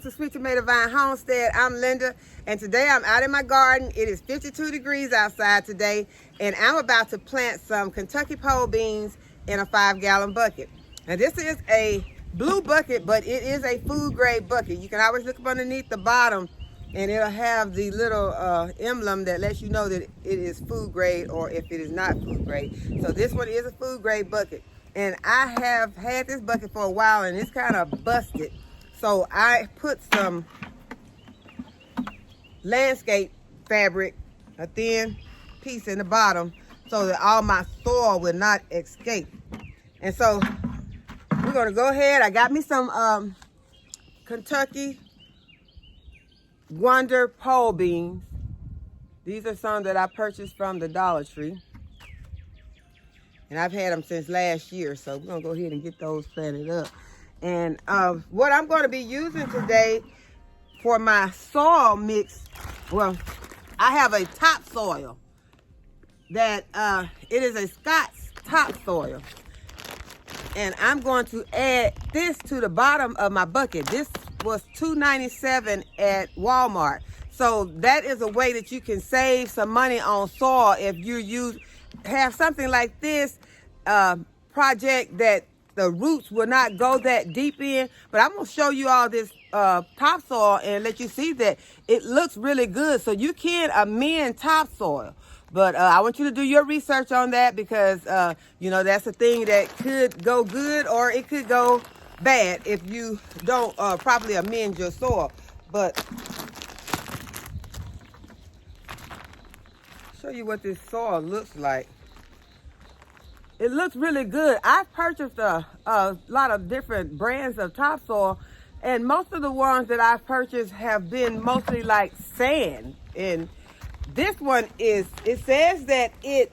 to Sweet Tomato Vine Homestead. I'm Linda, and today I'm out in my garden. It is 52 degrees outside today, and I'm about to plant some Kentucky pole beans in a 5-gallon bucket. Now this is a blue bucket, but it is a food grade bucket. You can always look up underneath the bottom and it'll have the little emblem that lets you know that it is food grade or if it is not food grade. So this one is a food grade bucket. And I have had this bucket for a while and it's kind of busted. So I put some landscape fabric, a thin piece in the bottom, so that all my soil will not escape. And so we're gonna go ahead. I got me some Kentucky Wonder pole beans. These are some that I purchased from the Dollar Tree. And I've had them since last year, so we're gonna go ahead and get those planted up. And what I'm gonna be using today for my soil mix, well, I have a topsoil that it is a Scott's topsoil. And I'm going to add this to the bottom of my bucket. This was $2.97 at Walmart. So that is a way that you can save some money on soil if you have something like this project that the roots will not go that deep in. But I'm going to show you all this topsoil and let you see that it looks really good. So you can amend topsoil. But I want you to do your research on that because, you know, that's a thing that could go good or it could go bad if you don't properly amend your soil. But show you what this soil looks like. It looks really good. I've purchased a lot of different brands of topsoil, and most of the ones that I've purchased have been mostly like sand. And this one it says that it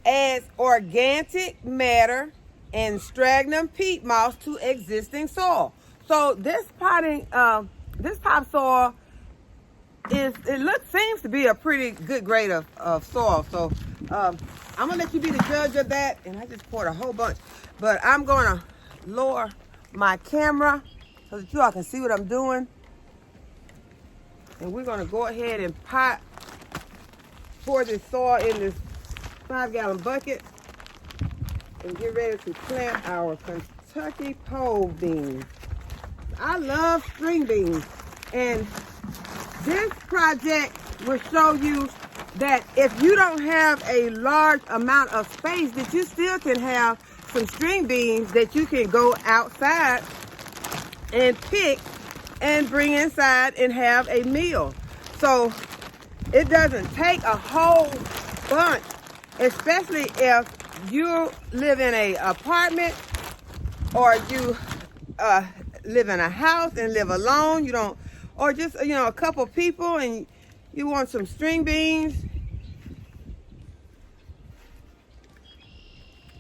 adds organic matter and sphagnum peat moss to existing soil. So this this topsoil seems to be a pretty good grade of soil. So I'm gonna let you be the judge of that. And I just poured a whole bunch, but I'm gonna lower my camera so that you all can see what I'm doing. And we're gonna go ahead and pour this soil in this 5-gallon bucket and get ready to plant our Kentucky pole beans. I love string beans, and this project will show you that if you don't have a large amount of space, that you still can have some string beans that you can go outside and pick and bring inside and have a meal. So it doesn't take a whole bunch, especially if you live in an apartment or you live in a house and live alone. You don't, or just, you know, a couple people and you want some string beans.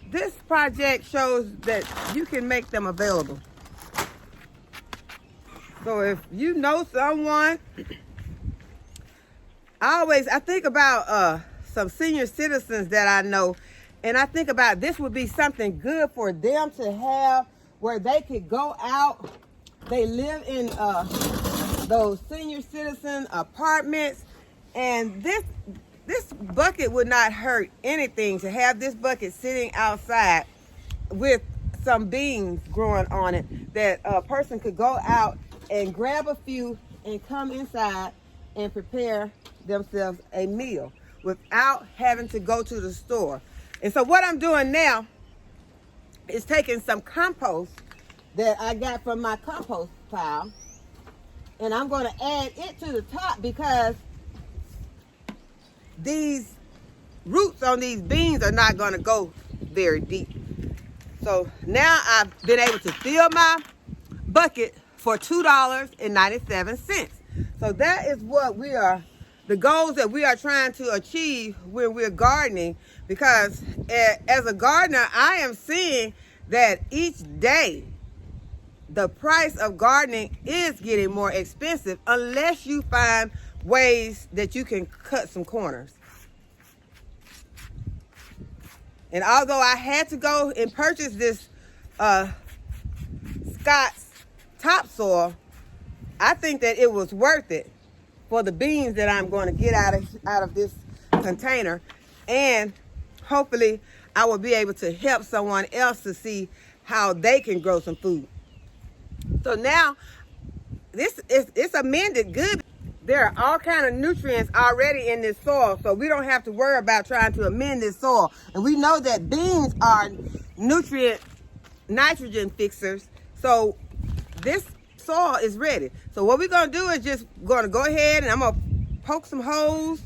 This project shows that you can make them available. So if you know someone, I think about some senior citizens that I know, and I think about this would be something good for them to have where they could go out. They live in those senior citizen apartments, and this bucket would not hurt anything to have this bucket sitting outside with some beans growing on it that a person could go out and grab a few and come inside and prepare themselves a meal without having to go to the store. And so what I'm doing now is taking some compost that I got from my compost pile, and I'm going to add it to the top because these roots on these beans are not going to go very deep. So now I've been able to fill my bucket for $2.97. So that is what the goals that we are trying to achieve when we're gardening, because as a gardener, I am seeing that each day the price of gardening is getting more expensive unless you find ways that you can cut some corners. And although I had to go and purchase this Scott's topsoil, I think that it was worth it for the beans that I'm going to get out of this container, and hopefully I will be able to help someone else to see how they can grow some food. So now it's amended good. There are all kind of nutrients already in this soil, so we don't have to worry about trying to amend this soil. And we know that beans are nitrogen fixers, so this soil is ready. So what we're gonna do is just gonna go ahead and I'm gonna poke some holes.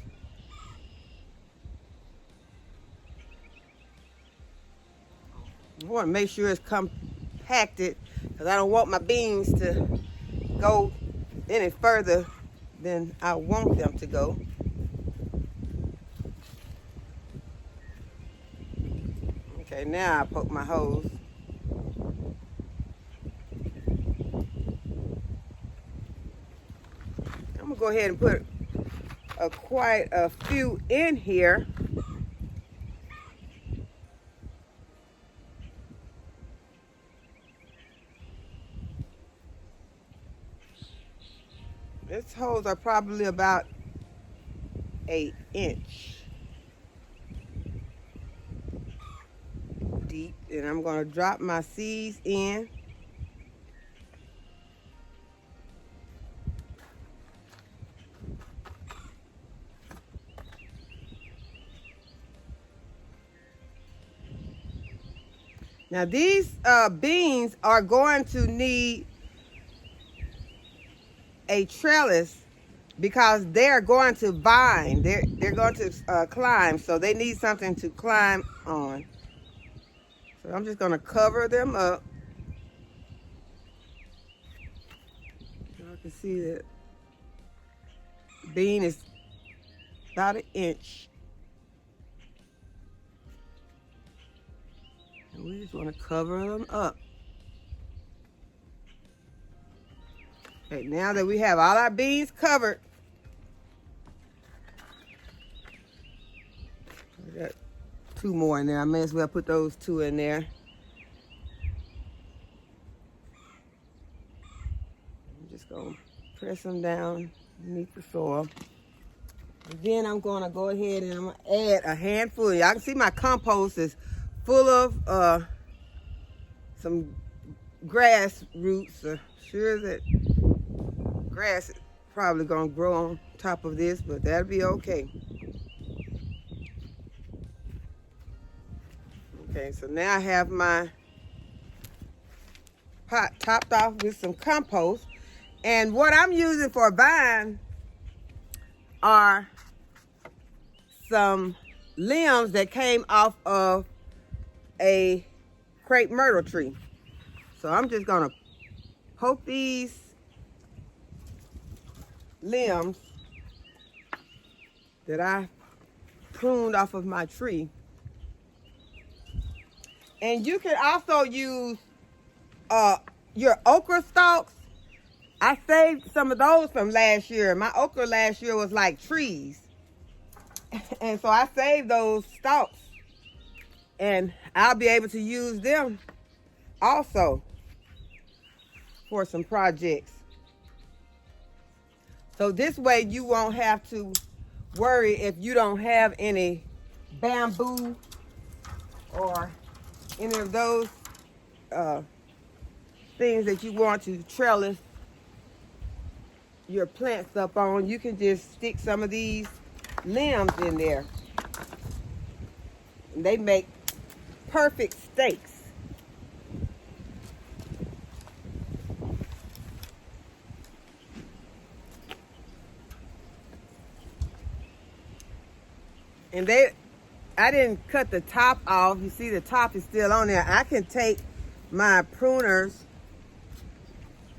I want to make sure it's compacted because I don't want my beans to go any further than I want them to go. Okay, now I poke my holes. I'm gonna go ahead and put quite a few in here. These holes are probably about 1 inch deep, and I'm going to drop my seeds in. Now these beans are going to need a trellis because they're going to vine. They're going to climb, so they need something to climb on. So I'm just going to cover them up. You can see that bean is about 1 inch. And we just want to cover them up. Okay, now that we have all our beans covered, I got 2 more in there. I may as well put those 2 in there. I'm just going to press them down beneath the soil. And then I'm going to go ahead and I'm going to add a handful. Y'all can see my compost is full of some grass roots. Sure that grass is probably going to grow on top of this, but that'll be okay. Okay, so now I have my pot topped off with some compost. And what I'm using for a vine are some limbs that came off of a crepe myrtle tree. So I'm just gonna poke these limbs that I pruned off of my tree. And you can also use your okra stalks. I saved some of those from last year. My okra last year was like trees. And so I saved those stalks. And I'll be able to use them also for some projects. So this way you won't have to worry if you don't have any bamboo or any of those things that you want to trellis your plants up on. You can just stick some of these limbs in there. And they make perfect stakes. And I didn't cut the top off. You see the top is still on there. I can take my pruners,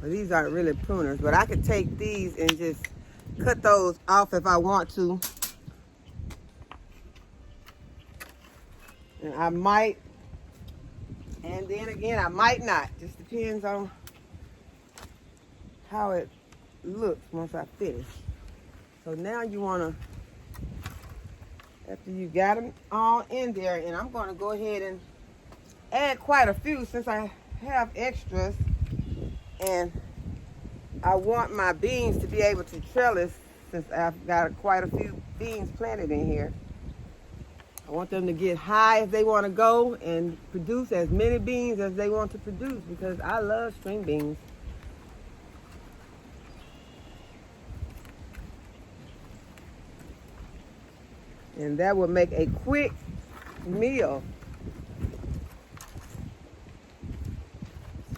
well, these aren't really pruners, but I could take these and just cut those off if I want to. And I might, and then again, I might not. Just depends on how it looks once I finish. So now you want to, after you got them all in there, and I'm going to go ahead and add quite a few since I have extras. And I want my beans to be able to trellis, since I've got quite a few beans planted in here. I want them to get high if they want to go and produce as many beans as they want to produce, because I love string beans. And that will make a quick meal.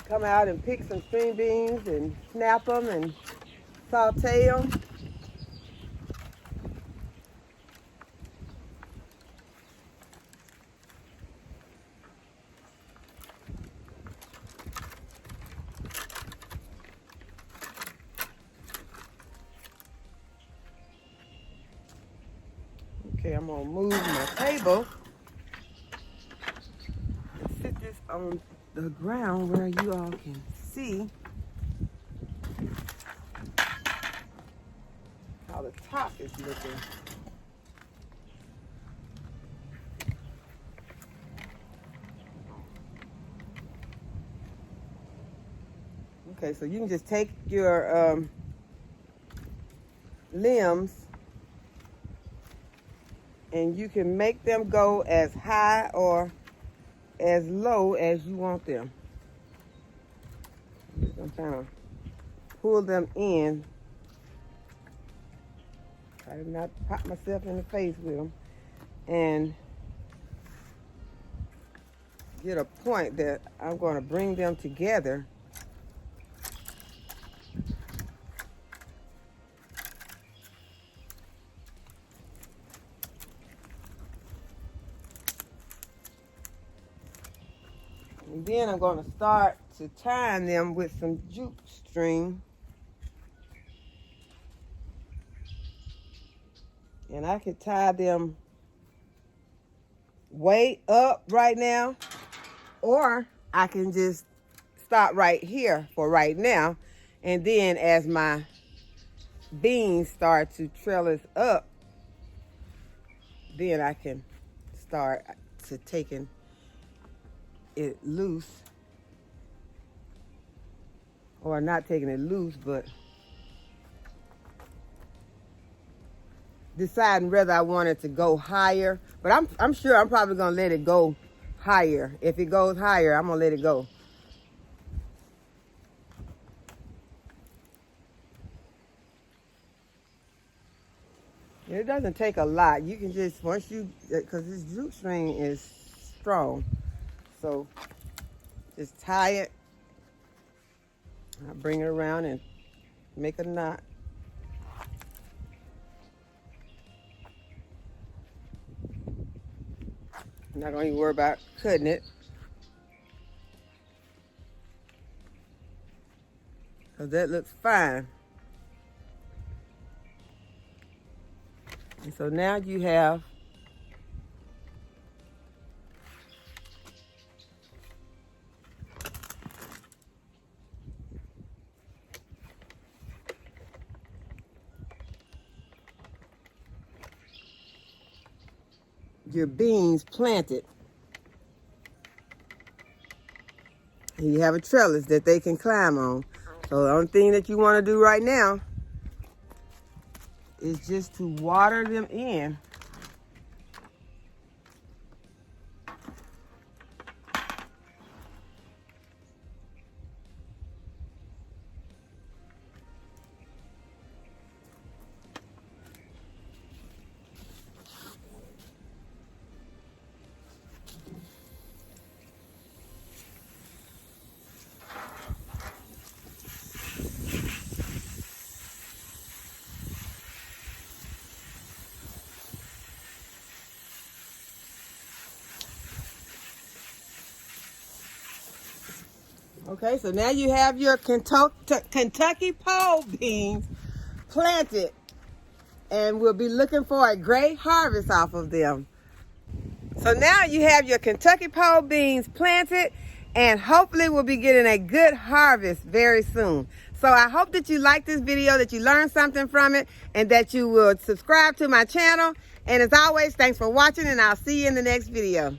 Come out and pick some string beans and snap them and saute them. Okay, I'm gonna move my table and sit this on the ground where you all can see how the top is looking. Okay, so you can just take your limbs and you can make them go as high or as low as you want them. I'm trying to pull them in. Try to not pop myself in the face with them. And get a point that I'm going to bring them together. And then I'm going to start to tie them with some jute string. And I could tie them way up right now, or I can just stop right here for right now. And then as my beans start to trellis up, then I can start to taking it loose, or not taking it loose, but deciding whether I want it to go higher. But I'm sure I'm probably gonna let it go higher. If it goes higher, I'm gonna let it go. It doesn't take a lot. You can just, once you, because this jute string is strong, so just tie it. I bring it around and make a knot. I'm not going to even worry about cutting it, because that looks fine. And so now you have your beans planted. And you have a trellis that they can climb on. So the only thing that you want to do right now is just to water them in. Okay, so now you have your Kentucky pole beans planted, and we'll be looking for a great harvest off of them. So now you have your Kentucky pole beans planted, and hopefully we'll be getting a good harvest very soon. So I hope that you like this video, that you learned something from it, and that you will subscribe to my channel. And as always, thanks for watching, and I'll see you in the next video.